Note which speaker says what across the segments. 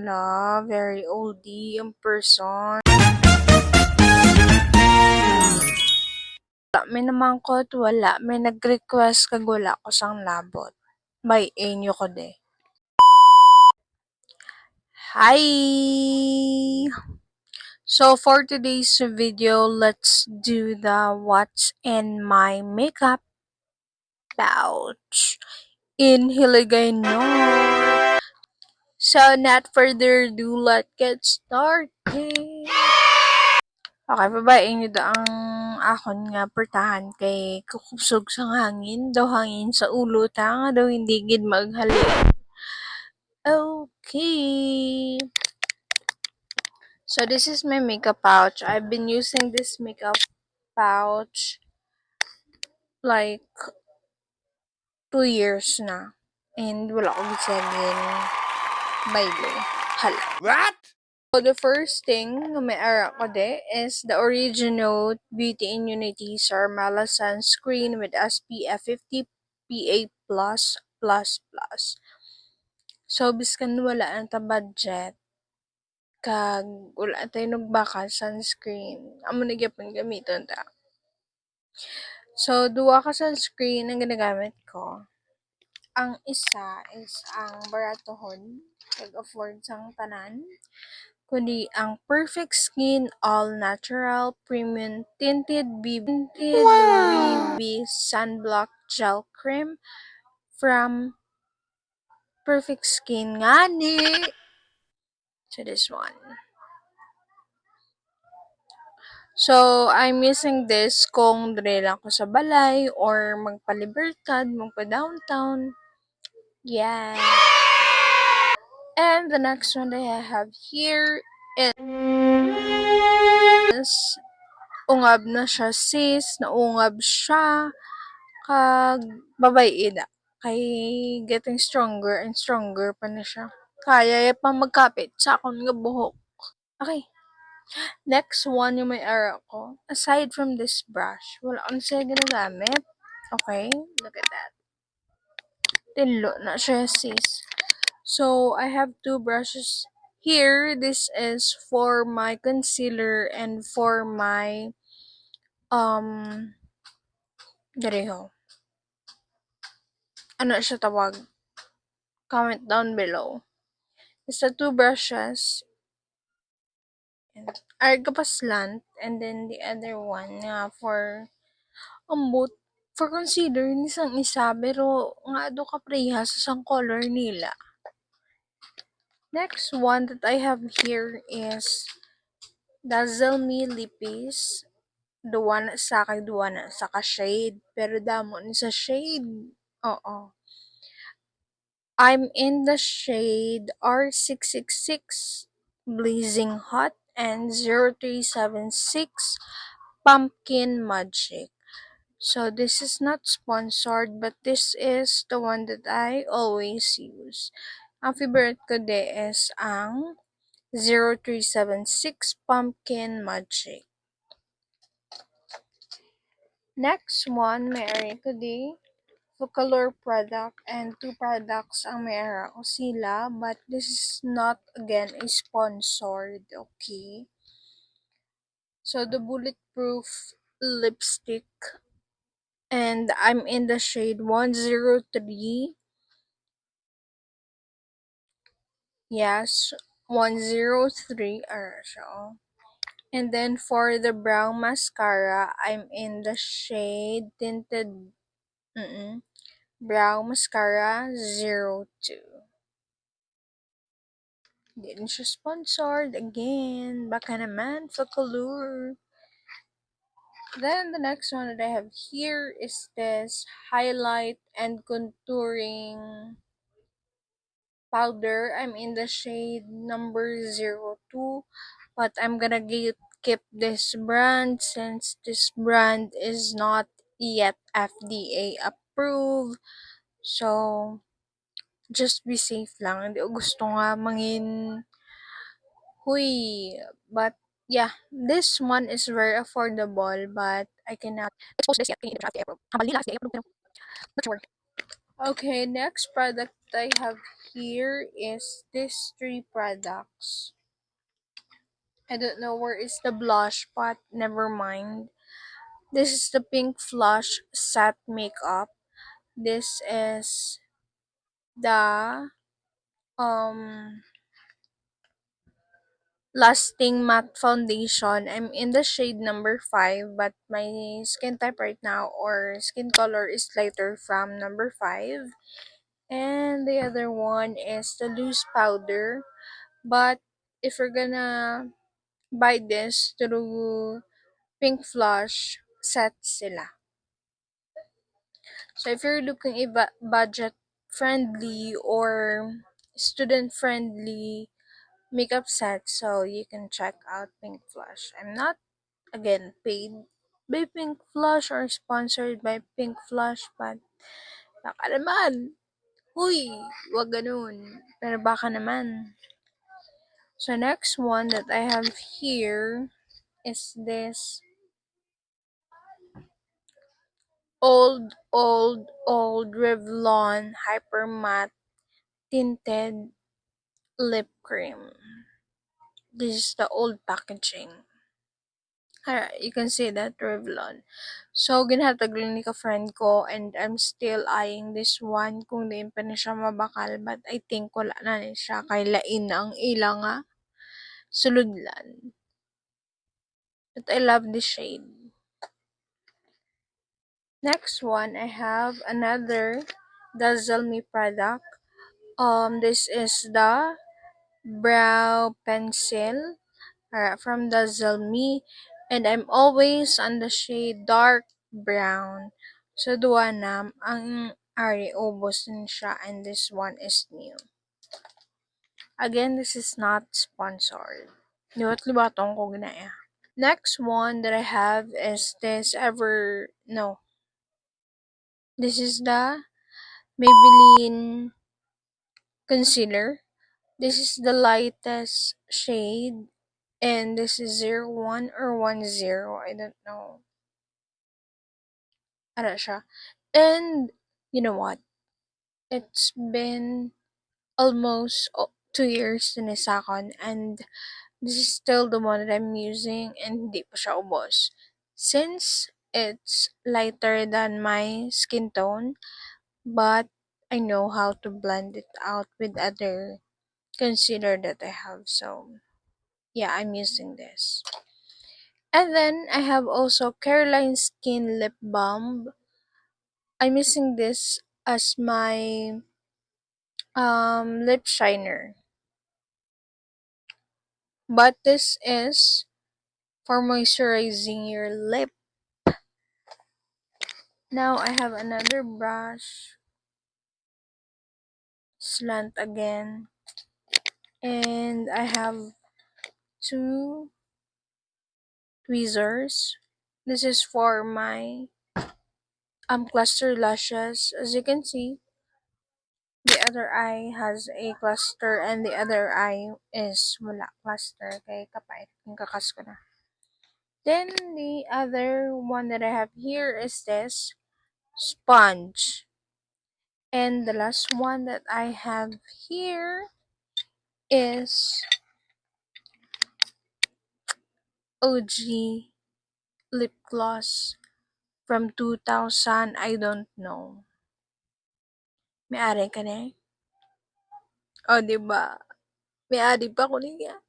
Speaker 1: Hala, very oldie ang person. Wala may namangkot, wala may nag-request kag wala ko sang labot. May inyo ko de. Hi! So for today's video, let's do the what's in my makeup pouch in Hiligay North. So not further ado, let's get started. Okay, babae nyo da ang akon nga pertahan kay kukusog sa hangin, daw hangin sa ulo ta nga daw hindi gid maghalin. Okay. So this is my makeup pouch. I've been using this makeup pouch like 2 years na. And wala ko gisagin baylo. Hala.
Speaker 2: What?
Speaker 1: So the first thing na may ara ko de is the Original Beauty Immunity Sarmala Sunscreen with SPF 50 PA++++. So biskan wala ang ta budget kag wala tayo nagbakal sunscreen, amo na gyapon gamiton ta. So duha ka sunscreen ang ginagamit ko. Ang isa is ang baratohon kag afford sang tanan, kundi ang Perfect Skin All Natural Premium Tinted BB Sunblock Gel Cream from Perfect Skin ngani. So this one. So, I'm using this kung dire lang ko sa balay or magpa-libertad, magpa-downtown. Yeah. And the next one that I have here is ungab na siya sis, naungab siya kag babae da. Kay getting stronger and stronger pa na siya. Kaya pa magkapit sa akong nga buhok. Okay. Next one yung may ara ko. Aside from this brush, wala akong siya ginagamit. Okay, look at that. Tinlo na siya sis. So, I have two brushes here. This is for my concealer and for my, dariho. Ano siya tawag? Comment down below. It's the two brushes. Are kapaslant, and then the other one for ambot for concealer ni sang isa pero nga do ka preha sa sang color nila. Next one that I have here is Dazzle Me Lippies. Duwa na sa kay duwa na sa ka shade pero damo ni sa shade. Oo. I'm in the shade R666 Blazing Hot and 0376 Pumpkin Magic. So this is not sponsored, but this is the one that I always use. Ang favorite ko de is ang 0376 Pumpkin Magic. Next one, may ko di Color product, and two products ang mayroon ko sila, but this is not again a sponsored, okay? So the Bulletproof lipstick, and I'm in the shade 103. Yes, 103 siya. And then for the brow mascara, I'm in the shade tinted brow mascara 02. Hindi rin siya sponsored. Again, baka naman sa color. Then, the next one that I have here is this highlight and contouring powder. I'm in the shade number 02. But I'm gonna keep this brand since this brand is not yet FDA approved. So, just be safe lang. Hindi ko gusto nga mangin huy. But yeah, this one is very affordable, but I cannot expose this yet. Kaya hindi FDA approved. Not sure. Okay, next product I have here is these three products. I don't know where is the blush, but never mind. This is the Pink Flush Satin Makeup. This is the um lasting matte foundation. I'm in the shade number 5, but my skin type right now or skin color is lighter from number 5. And the other one is the loose powder. But if you're gonna buy this through Pink Flush, set sila. So if you're looking a budget friendly or student friendly makeup set, so you can check out Pink Flush. I'm not again paid by Pink Flush or sponsored by Pink Flush, but baka naman. Huy, wag ganun. Pero baka naman. So next one that I have here is this old Revlon Hyper Matte Tinted Lip Cream. This is the old packaging. You can see that Revlon. So, ginhatag lang ni ka-friend ko and I'm still eyeing this one kung di pa na siya mabakal, but I think wala na ni siya kay lain na ang ila nga suludlan. But I love this shade. Next one, I have another Dazzle Me product. This is the brow pencil from Dazzle Me, and I'm always on the shade dark brown. So, duwa na, ang ari ubos din siya, and this one is new. Again, this is not sponsored. Liwat-liwatong ko ginaya. Next one that I have is this this is the Maybelline concealer. This is the lightest shade, and this is 01 or 10, I don't know. Ano siya. And, you know what? It's been almost 2 years na sakon, and this is still the one that I'm using, and hindi pa siya ubos. Since it's lighter than my skin tone, but I know how to blend it out with other concealer that I have. So, yeah, I'm using this. And then I have also Caroline Skin Lip Balm. I'm using this as my lip shiner. But this is for moisturizing your lip. Now I have another brush, slant again, and I have two tweezers. This is for my cluster lashes. As you can see, the other eye has a cluster and the other eye is wala cluster. Kay kapait yung kakas ko na. Then the other one that I have here is this sponge. And the last one that I have here is OG lip gloss from 2000. I don't know. May-ari ka na eh. O, diba? May-ari pa ko niya.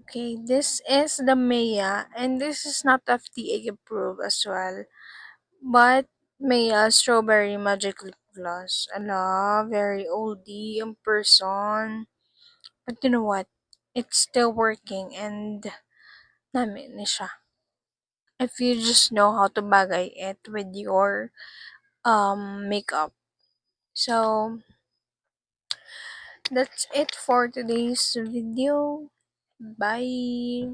Speaker 1: Okay, this is the Maya, and this is not FDA approved as well. But Maya Strawberry Magic Lip Gloss. Ala, very oldie in person. But you know what? It's still working and namin ni siya. If you just know how to bagay it with your makeup. So that's it for today's video. Bye.